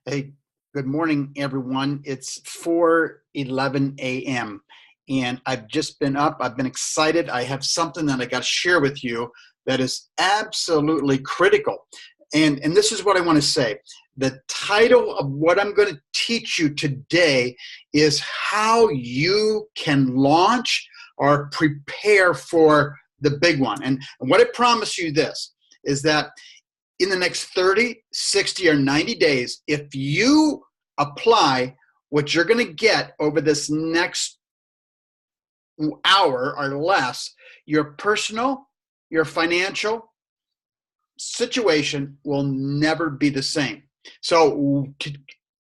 Hey, good morning, everyone. It's 4:11 a.m. and I've just been up. I've been excited. I have something that I got to share with you that is absolutely critical. And this is what I want to say. The title of what I'm going to teach you today is how you can launch or prepare for the big one. And what I promise you this is that in the next 30, 60, or 90 days, if you apply what you're going to get over this next hour or less, your personal, your financial situation will never be the same. So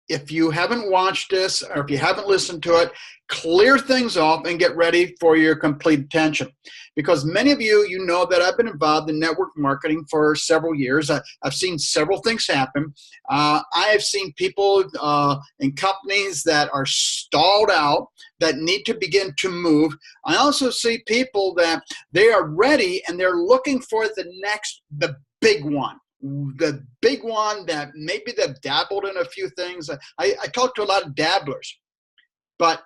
if you haven't watched this or if you haven't listened to it, clear things off and get ready for your complete attention. Because many of you, you know that I've been involved in network marketing for several years. I've seen several things happen. I have seen people in companies that are stalled out that need to begin to move. I also see people that they are ready and they're looking for the big one. The big one that maybe they've dabbled in a few things. I talk to a lot of dabblers, but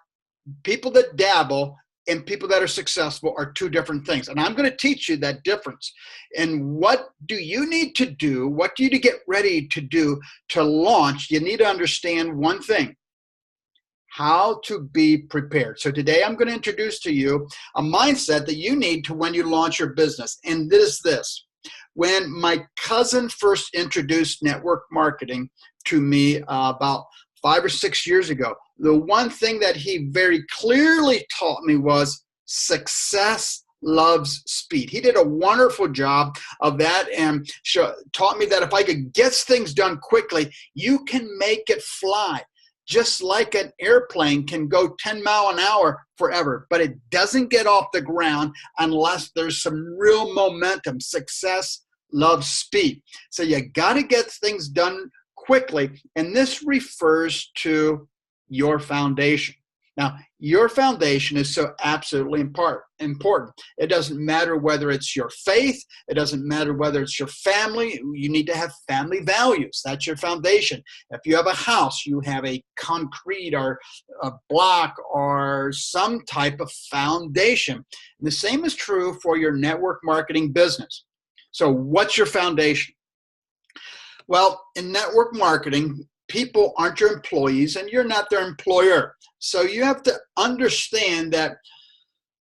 people that dabble and people that are successful are two different things. And I'm going to teach you that difference. And what do you need to do? What do you need to get ready to do to launch? You need to understand one thing: how to be prepared. So today I'm going to introduce to you a mindset that you need to when you launch your business. And this. When my cousin first introduced network marketing to me about 5 or 6 years ago, the one thing that he very clearly taught me was success loves speed. He did a wonderful job of that and taught me that if I could get things done quickly, you can make it fly. Just like an airplane can go 10 miles an hour forever, but it doesn't get off the ground unless there's some real momentum. Success loves speed. So you got to get things done quickly, and this refers to your foundation. Now, your foundation is so absolutely important. It doesn't matter whether it's your faith. It doesn't matter whether it's your family. You need to have family values. That's your foundation. If you have a house, you have a concrete or a block or some type of foundation. And the same is true for your network marketing business. So what's your foundation? Well, in network marketing, people aren't your employees and you're not their employer. So you have to understand that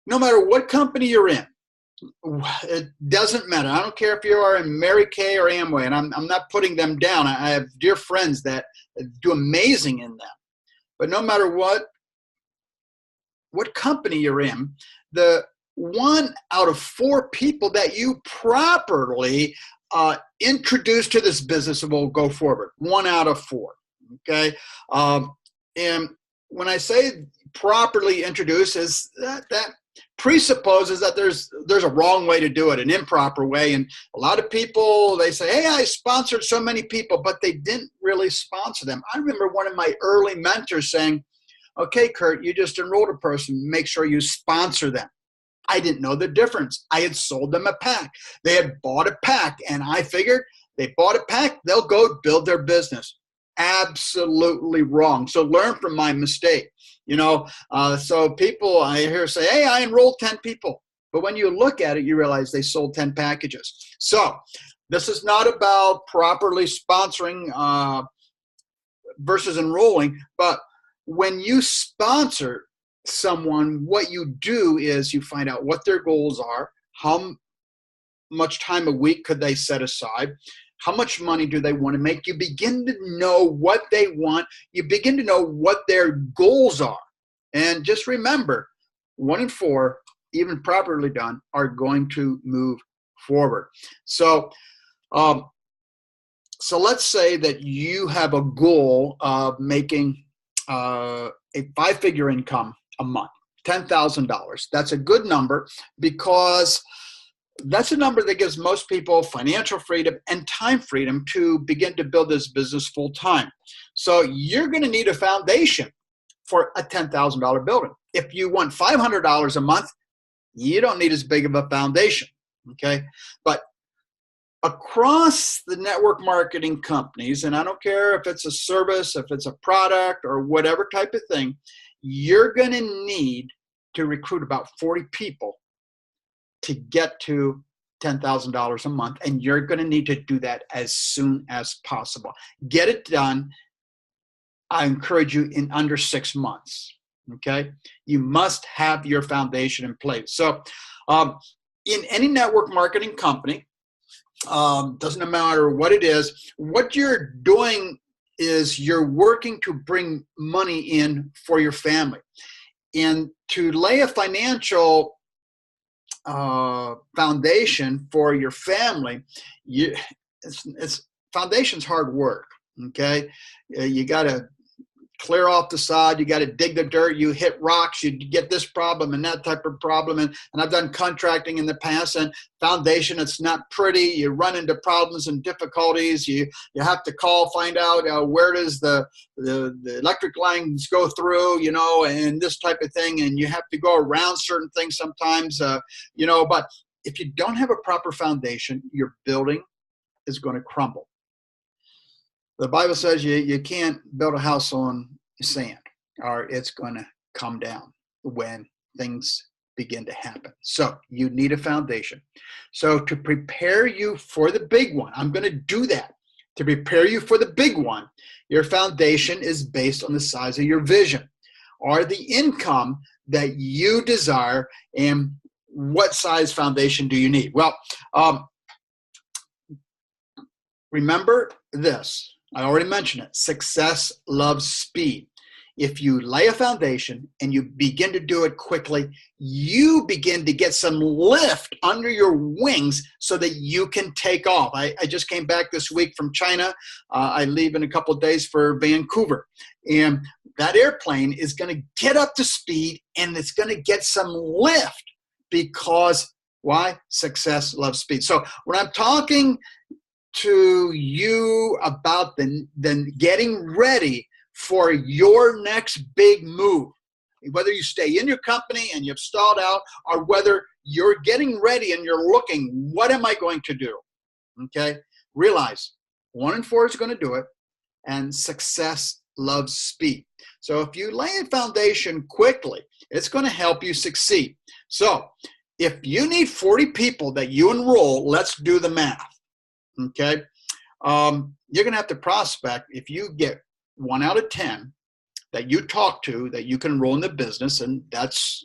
no matter what company you're in, it doesn't matter. I don't care if you are in Mary Kay or Amway, and I'm not putting them down. I have dear friends that do amazing in them. But no matter what company you're in, the 1 out of 4 people that you properly introduce to this business will go forward. 1 out of 4. Okay. And when I say properly introduce, is that presupposes that there's a wrong way to do it, an improper way. And a lot of people, they say, hey, I sponsored so many people, but they didn't really sponsor them. I remember one of my early mentors saying, okay, Kurt, you just enrolled a person, make sure you sponsor them. I didn't know the difference. I had sold them a pack. They had bought a pack, and I figured they bought a pack, they'll go build their business. Absolutely wrong. So learn from my mistake. So people I hear say, hey, I enrolled 10 people. But when you look at it, you realize they sold 10 packages. So this is not about properly sponsoring versus enrolling, but when you sponsor someone, what you do is you find out what their goals are, how much time a week could they set aside, how much money do they want to make. You begin to know what they want. You begin to know what their goals are. And just remember, 1 in 4, even properly done, are going to move forward. So let's say that you have a goal of making a 5-figure income a month, $10,000. That's a good number because that's a number that gives most people financial freedom and time freedom to begin to build this business full time. So you're going to need a foundation for a $10,000 building. If you want $500 a month, you don't need as big of a foundation. Okay. But across the network marketing companies, and I don't care if it's a service, if it's a product, or whatever type of thing, you're going to need to recruit about 40 people to get to $10,000 a month, and you're going to need to do that as soon as possible. Get it done, I encourage you, in under 6 months. Okay, you must have your foundation in place. So in any network marketing company, doesn't matter what it is, what you're doing is you're working to bring money in for your family. And to lay a financial foundation for your family, foundation's hard work. Okay, you got to clear off the sod, you got to dig the dirt, you hit rocks, you get this problem and that type of problem. And I've done contracting in the past, and foundation, it's not pretty. You run into problems and difficulties. You have to call, find out where does the electric lines go through, and this type of thing. And you have to go around certain things sometimes, but if you don't have a proper foundation, your building is going to crumble. The Bible says you can't build a house on sand, or it's going to come down when things begin to happen. So you need a foundation. So to prepare you for the big one, I'm going to do that. To prepare you for the big one, your foundation is based on the size of your vision, or the income that you desire, and what size foundation do you need? Well, remember this. I already mentioned it. Success loves speed. If you lay a foundation and you begin to do it quickly, you begin to get some lift under your wings so that you can take off. I just came back this week from China. I leave in a couple of days for Vancouver. And that airplane is going to get up to speed, and it's going to get some lift because, why? Success loves speed. So when I'm talking to you about the getting ready for your next big move, whether you stay in your company and you've stalled out, or whether you're getting ready and you're looking, what am I going to do? Okay, realize 1 in 4 is going to do it, and success loves speed. So if you lay a foundation quickly, it's going to help you succeed. So if you need 40 people that you enroll, let's do the math. Okay, you're going to have to prospect. If you get 1 out of 10 that you talk to that you can enroll in the business, and that's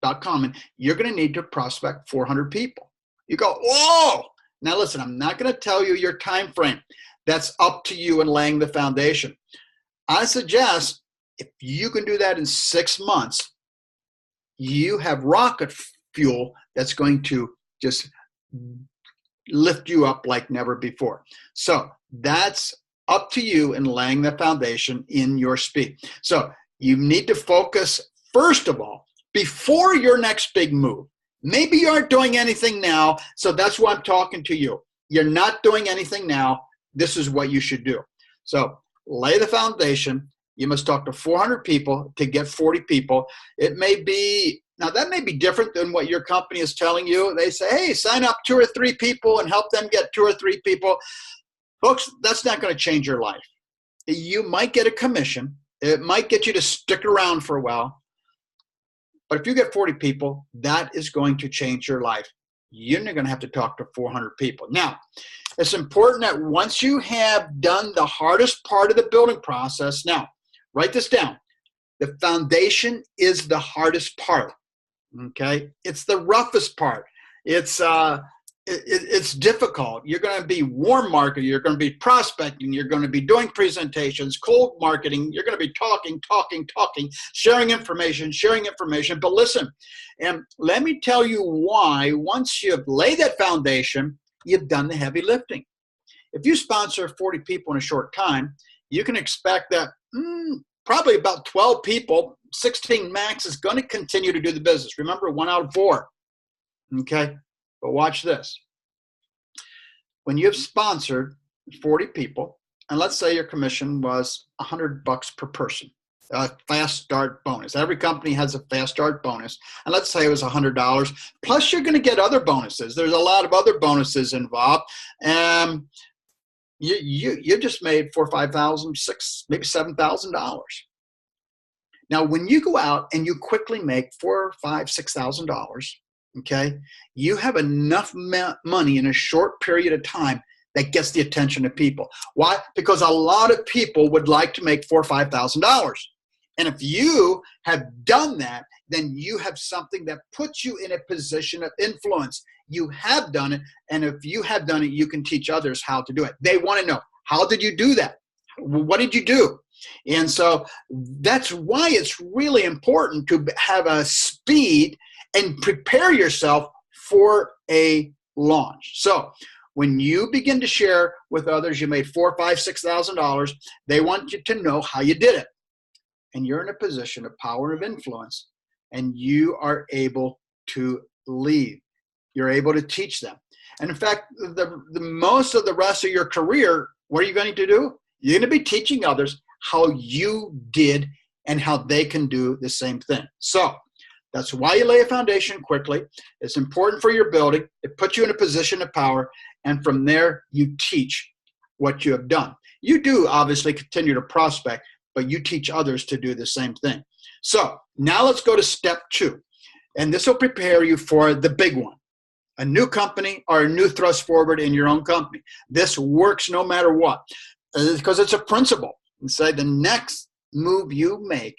about common, you're going to need to prospect 400 people. You go, whoa! Now listen, I'm not going to tell you your time frame. That's up to you in laying the foundation. I suggest if you can do that in 6 months, you have rocket fuel that's going to just lift you up like never before. So that's up to you in laying the foundation in your speed. So you need to focus, first of all, before your next big move. Maybe you aren't doing anything now, so that's why I'm talking to you. You're not doing anything now. This is what you should do. So lay the foundation. You must talk to 400 people to get 40 people. It may be, now that may be different than what your company is telling you. They say, hey, sign up 2 or 3 people and help them get 2 or 3 people. Folks, that's not going to change your life. You might get a commission. It might get you to stick around for a while. But if you get 40 people, that is going to change your life. You're not going to have to talk to 400 people. Now, it's important that once you have done the hardest part of the building process, now, write this down. The foundation is the hardest part. Okay, it's the roughest part. It's difficult. You're going to be warm marketing. You're going to be prospecting. You're going to be doing presentations, cold marketing. You're going to be talking, sharing information. But listen, and let me tell you why. Once you've laid that foundation, you've done the heavy lifting. If you sponsor 40 people in a short time, you can expect that probably about 12 people, 16 max, is going to continue to do the business. Remember, 1 out of 4. Okay, but watch this. When you've sponsored 40 people, and let's say your commission was $100 per person. a fast start bonus. Every company has a fast start bonus. And let's say it was $100. Plus, you're going to get other bonuses. There's a lot of other bonuses involved. You just made $4,000, $5,000, $6,000, maybe $7,000. Now, when you go out and you quickly make $4,000, $5,000, $6,000, okay, you have enough money in a short period of time that gets the attention of people. Why? Because a lot of people would like to make $4,000 or $5,000. And if you have done that, then you have something that puts you in a position of influence. You have done it, and if you have done it, you can teach others how to do it. They want to know, how did you do that? What did you do? And so that's why it's really important to have a speed and prepare yourself for a launch. So when you begin to share with others, you made $4,000, $5,000, $6,000, they want you to know how you did it. And you're in a position of power of influence, and you are able to lead. You're able to teach them. And in fact, the most of the rest of your career, what are you going to do? You're going to be teaching others how you did and how they can do the same thing. So that's why you lay a foundation quickly. It's important for your building. It puts you in a position of power. And from there, you teach what you have done. You do obviously continue to prospect, but you teach others to do the same thing. So now let's go to step 2. And this will prepare you for the big one. A new company or a new thrust forward in your own company. This works no matter what, because it's a principle. And say the next move you make,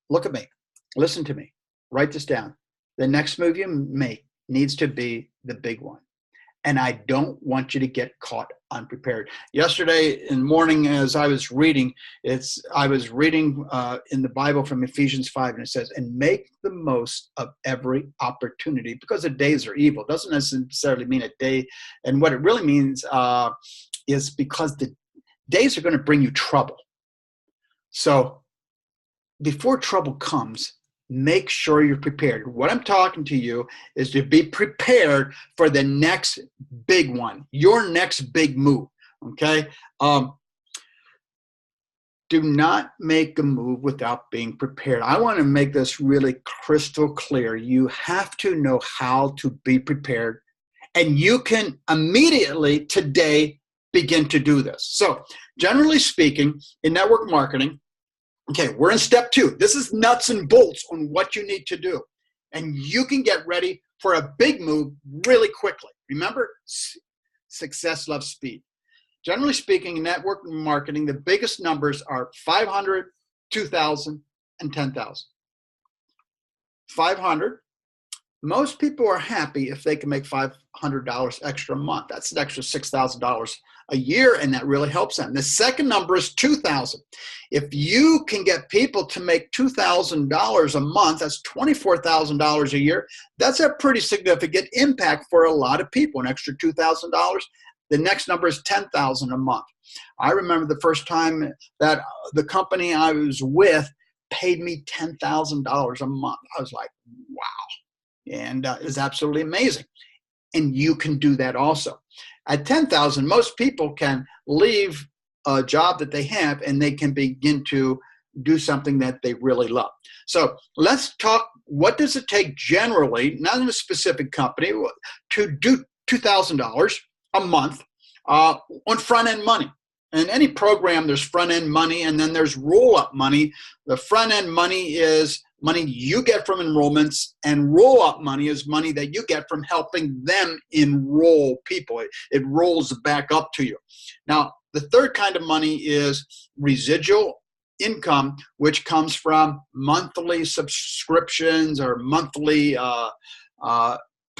look at me, listen to me, write this down. The next move you make needs to be the big one. And I don't want you to get caught unprepared. Yesterday in the morning, as I was reading, I was reading in the Bible from Ephesians 5, and it says, and make the most of every opportunity, because the days are evil. It doesn't necessarily mean a day. And what it really means is because the days are going to bring you trouble. So before trouble comes, make sure you're prepared. What I'm talking to you is to be prepared for the next big one, your next big move, okay? Do not make a move without being prepared. I want to make this really crystal clear. You have to know how to be prepared, and you can immediately today begin to do this. So generally speaking, in network marketing, okay, we're in step 2. This is nuts and bolts on what you need to do. And you can get ready for a big move really quickly. Remember, success loves speed. Generally speaking, in network marketing, the biggest numbers are 500, 2,000, and 10,000. 500. Most people are happy if they can make $500 extra a month. That's an extra $6,000 a year, and that really helps them. The second number is 2,000. If you can get people to make $2,000 a month, that's $24,000 a year. That's a pretty significant impact for a lot of people, an extra $2,000. The next number is 10,000 a month. I remember the first time that the company I was with paid me $10,000 a month. I was like, wow. And it's absolutely amazing. And you can do that also. At 10,000, most people can leave a job that they have and they can begin to do something that they really love. So let's talk, what does it take generally, not in a specific company, to do $2,000 a month on front-end money? In any program, there's front-end money, and then there's roll-up money. The front-end money is money you get from enrollments, and roll-up money is money that you get from helping them enroll people. It rolls back up to you. Now, the third kind of money is residual income, which comes from monthly subscriptions or monthly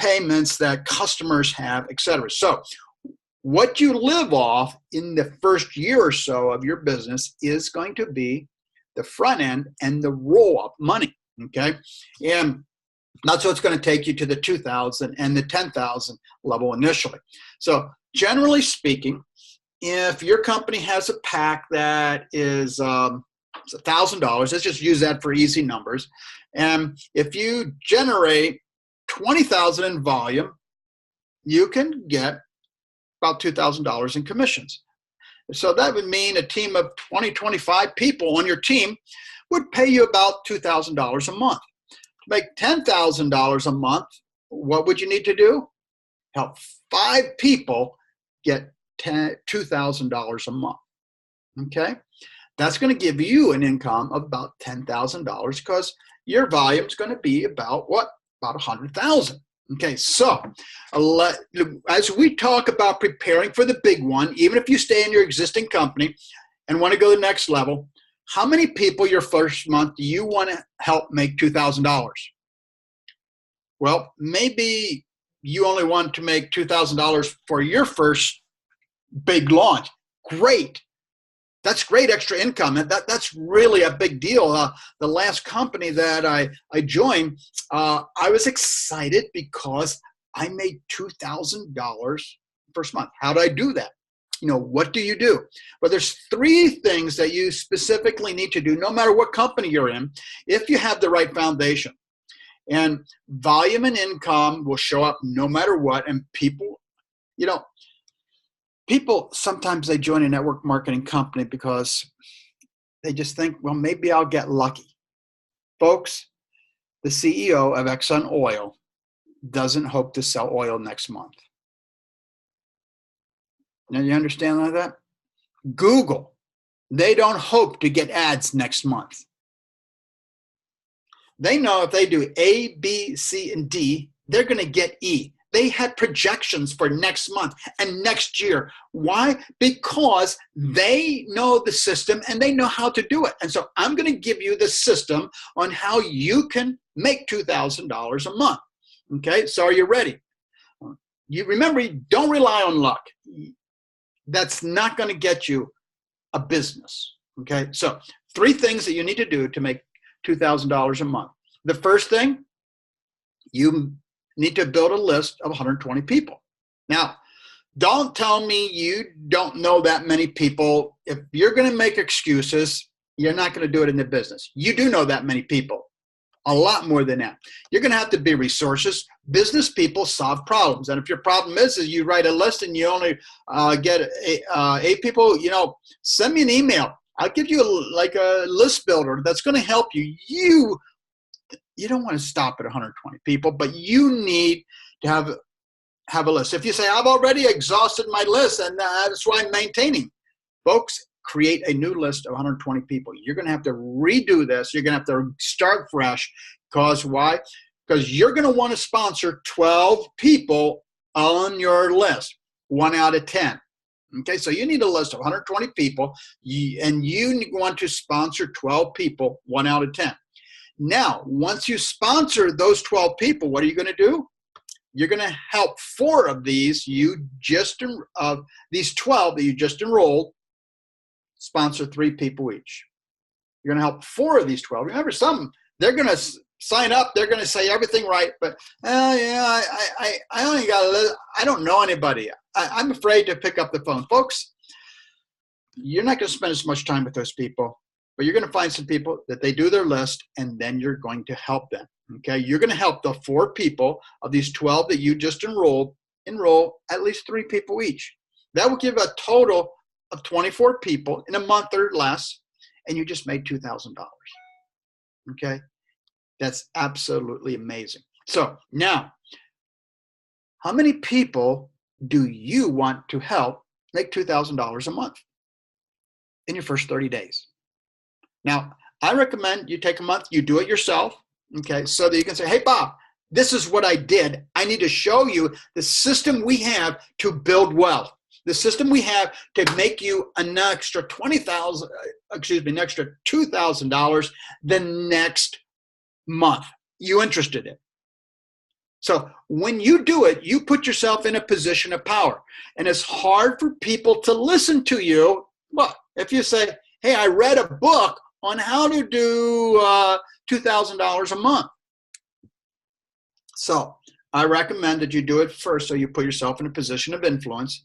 payments that customers have, etc. So what you live off in the first year or so of your business is going to be the front end and the roll-up money, okay? And that's what's going to take you to the 2,000 and the 10,000 level initially. So generally speaking, if your company has a pack that is $1,000, let's just use that for easy numbers. And if you generate 20,000 in volume, you can get about $2,000 in commissions. So that would mean a team of 20, 25 people on your team would pay you about $2,000 a month. To make $10,000 a month, what would you need to do? Help 5 people get $2,000 a month. Okay? That's going to give you an income of about $10,000 because your volume is going to be about what? About 100,000. Okay, so as we talk about preparing for the big one, even if you stay in your existing company and want to go to the next level, how many people your first month do you want to help make $2,000? Well, maybe you only want to make $2,000 for your first big launch. Great. That's great extra income. And that's really a big deal. The last company that I joined, I was excited because I made $2,000 first month. How did I do that? What do you do? Well, there's 3 things that you specifically need to do, no matter what company you're in, if you have the right foundation. And volume and income will show up no matter what. And people sometimes they join a network marketing company because they just think, well, maybe I'll get lucky. Folks, the CEO of Exxon Oil doesn't hope to sell oil next month. Now, you understand like that? Google, they don't hope to get ads next month. They know if they do A, B, C, and D, they're going to get E. They had projections for next month and next year. Why? Because they know the system and they know how to do it. And so I'm going to give you the system on how you can make $2,000 a month. Okay, so are you ready? You remember, don't rely on luck. That's not going to get you a business. Okay, so 3 things that you need to do to make $2,000 a month. The first thing, you need to build a list of 120 people. Now, don't tell me you don't know that many people. If you're going to make excuses, you're not going to do it in the business. You do know that many people, a lot more than that. You're going to have to be resources. Business people solve problems. And if your problem is you write a list and you only get 8 people, send me an email. I'll give you a list builder that's going to help you. You don't want to stop at 120 people, but you need to have a list. If you say, I've already exhausted my list, and that's why I'm maintaining. Folks, create a new list of 120 people. You're going to have to redo this. You're going to have to start fresh. Because why? Because you're going to want to sponsor 12 people on your list, 1 out of 10. Okay, so you need a list of 120 people, and you want to sponsor 12 people, 1 out of 10. Now, once you sponsor those 12 people, what are you going to do? You're going to help 4 of these these 12 that you just enrolled, sponsor 3 people each. You're going to help 4 of these 12. Remember, they're going to sign up. They're going to say everything right, but I only got I don't know anybody. I'm afraid to pick up the phone. Folks, you're not going to spend as much time with those people. But you're going to find some people that they do their list, and then you're going to help them. Okay, you're going to help the 4 people of these 12 that you just enroll at least 3 people each. That will give a total of 24 people in a month or less, and you just made $2,000. Okay, that's absolutely amazing. So now, how many people do you want to help make $2,000 a month in your first 30 days? Now, I recommend you take a month, you do it yourself, okay, so that you can say, hey, Bob, this is what I did. I need to show you the system we have to build wealth, the system we have to make you an extra $2,000 the next month. You interested in? So when you do it, you put yourself in a position of power. And it's hard for people to listen to you. Well, if you say, hey, I read a book on how to do $2,000 a month. So I recommend that you do it first so you put yourself in a position of influence.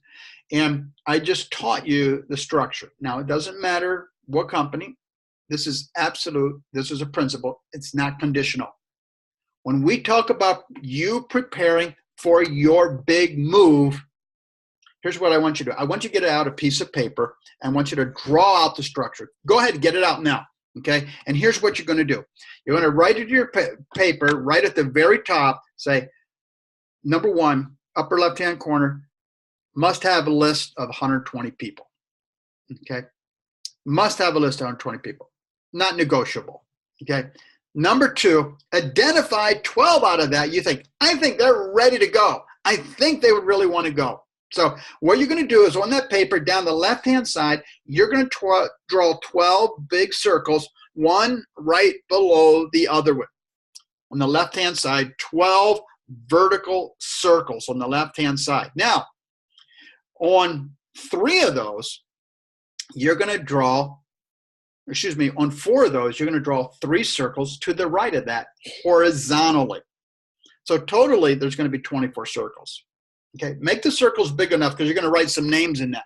And I just taught you the structure. Now, it doesn't matter what company. This is absolute. This is a principle. It's not conditional. When we talk about you preparing for your big move, here's what I want you to do. I want you to get out a piece of paper and I want you to draw out the structure. Go ahead and get it out now, okay? And here's what you're going to do. You're going to write it to your paper right at the very top, say, number 1, upper left-hand corner, must have a list of 120 people, okay? Must have a list of 120 people, not negotiable, okay? Number 2, identify 12 out of that. You think, I think they're ready to go. I think they would really want to go. So what you're going to do is on that paper down the left-hand side, you're going to draw 12 big circles, one right below the other one. On the left-hand side, 12 vertical circles on the left-hand side. Now, on 3 of those, you're going to draw, on 4 of those, you're going to draw 3 circles to the right of that horizontally. So totally, there's going to be 24 circles. Okay, make the circles big enough because you're going to write some names in that.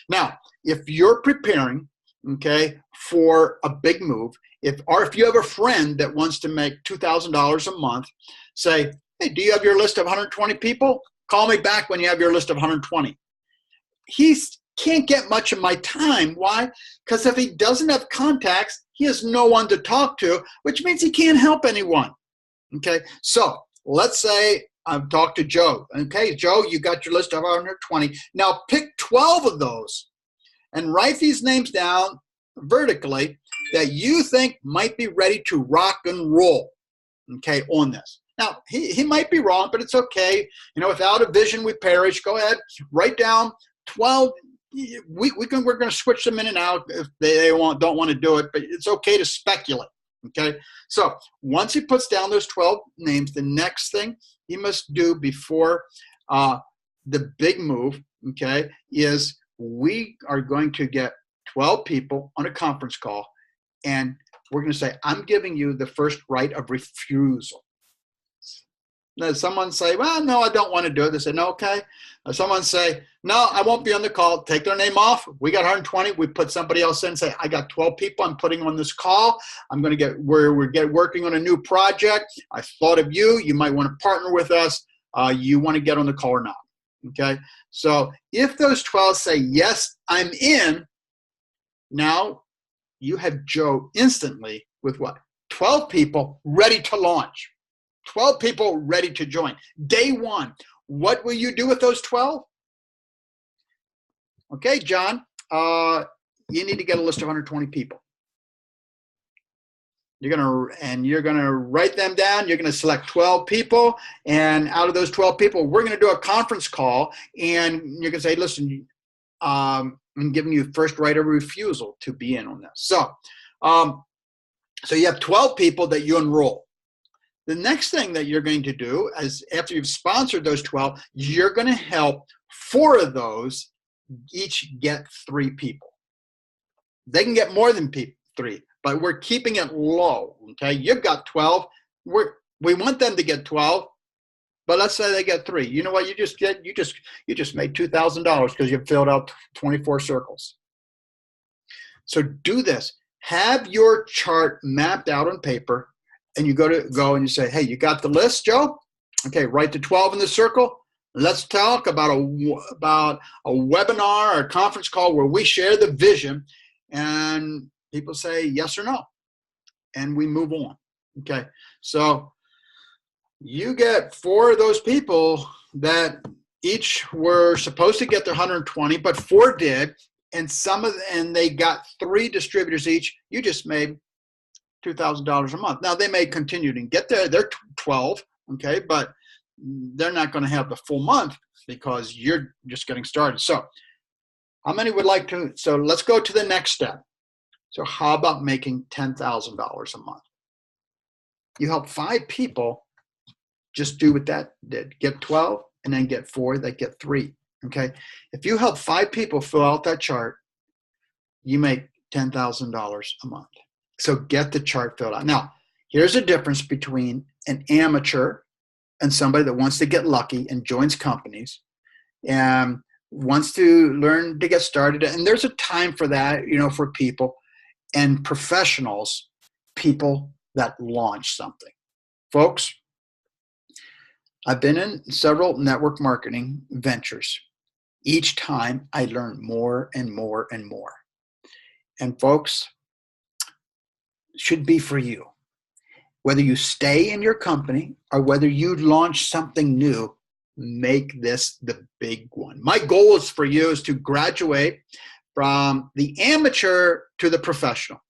Now, if you're preparing, okay, for a big move, if you have a friend that wants to make $2,000 a month, say, hey, do you have your list of 120 people? Call me back when you have your list of 120. He can't get much of my time. Why? Because if he doesn't have contacts, he has no one to talk to, which means he can't help anyone. Okay, so let's say I've talked to Joe. Okay, Joe, you got your list of 120. Now pick 12 of those and write these names down vertically that you think might be ready to rock and roll, okay, on this. Now, he might be wrong, but it's okay. You know, without a vision, we perish. Go ahead, write down 12. We're going to switch them in and out if they don't want to do it, but it's okay to speculate, okay? So once he puts down those 12 names, the next thing he must do before the big move, okay, is we are going to get 12 people on a conference call, and we're going to say, I'm giving you the first right of refusal. Now, someone say, well, no, I don't want to do it. They say, no, okay. Someone say, no, I won't be on the call. Take their name off. We got 120. We put somebody else in. Say, I got 12 people I'm putting on this call. We're working on a new project. I thought of you. You might want to partner with us. You want to get on the call or not? Okay. So if those 12 say, yes, I'm in, now you have Joe instantly with what? 12 people ready to launch. 12 people ready to join. Day 1, what will you do with those 12? Okay, John, you need to get a list of 120 people. You're gonna write them down. You're gonna select 12 people, and out of those 12 people, we're gonna do a conference call, and you're gonna say, listen, I'm giving you first right of refusal to be in on this. So you have 12 people that you enroll. The next thing that you're going to do is after you've sponsored those 12, you're going to help 4 of those each get 3 people. They can get more than 3, but we're keeping it low. Okay, you've got 12. We want them to get 12, but let's say they get 3. You know what? You just made $2,000 because you filled out 24 circles. So do this. Have your chart mapped out on paper. And you go and you say, hey, you got the list, Joe? Okay, write the 12 in the circle. Let's talk about a webinar or a conference call where we share the vision, and people say yes or no, and we move on. Okay, so you get 4 of those people that each were supposed to get their 120, but 4 did, and they got 3 distributors each. You just made $2,000 a month. Now they may continue to get there. They're 12, okay, but they're not going to have the full month because you're just getting started. So how many would like to? So let's go to the next step. So how about making $10,000 a month? You help 5 people. Just do what that did. Get 12 and then get 4. They get 3. Okay. If you help 5 people fill out that chart, you make $10,000 a month. So get the chart filled out. Now, here's a difference between an amateur and somebody that wants to get lucky and joins companies and wants to learn to get started. And there's a time for that, for people, and professionals, people that launch something. Folks, I've been in several network marketing ventures. Each time I learn more and more and more. And folks, should be for you. Whether you stay in your company or whether you launch something new, make this the big one. My goal is for you is to graduate from the amateur to the professional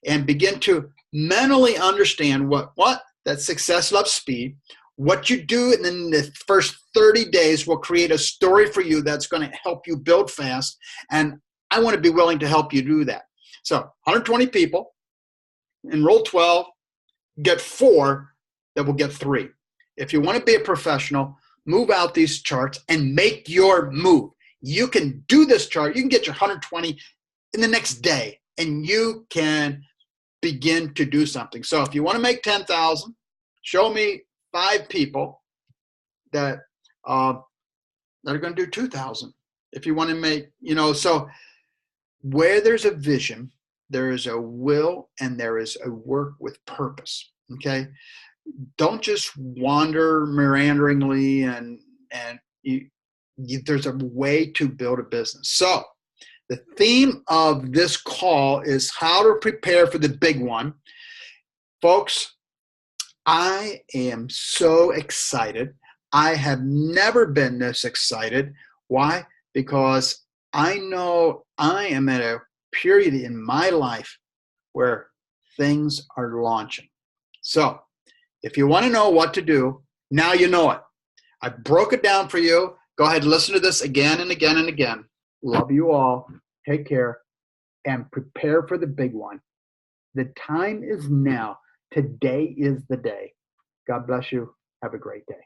and begin to mentally understand what that success loves speed. What you do and in the first 30 days will create a story for you that's going to help you build fast. And I want to be willing to help you do that. So 120 people, enroll 12, get 4 that will get 3. If you want to be a professional, move out these charts and make your move. You can do this chart. You can get your 120 in the next day, and you can begin to do something. So if you want to make 10,000, show me 5 people that are going to do 2,000. If you want to make, so where there's a vision, there is a will and there is a work with purpose. Okay, don't just wander meanderingly, and there's a way to build a business. So the theme of this call is how to prepare for the big one. Folks, I am so excited. I have never been this excited. Why? Because I know I am at a period in my life where things are launching. So if you want to know what to do, now you know it. I broke it down for you. Go ahead and listen to this again and again and again. Love you all. Take care and prepare for the big one. The time is now. Today is the day. God bless you. Have a great day.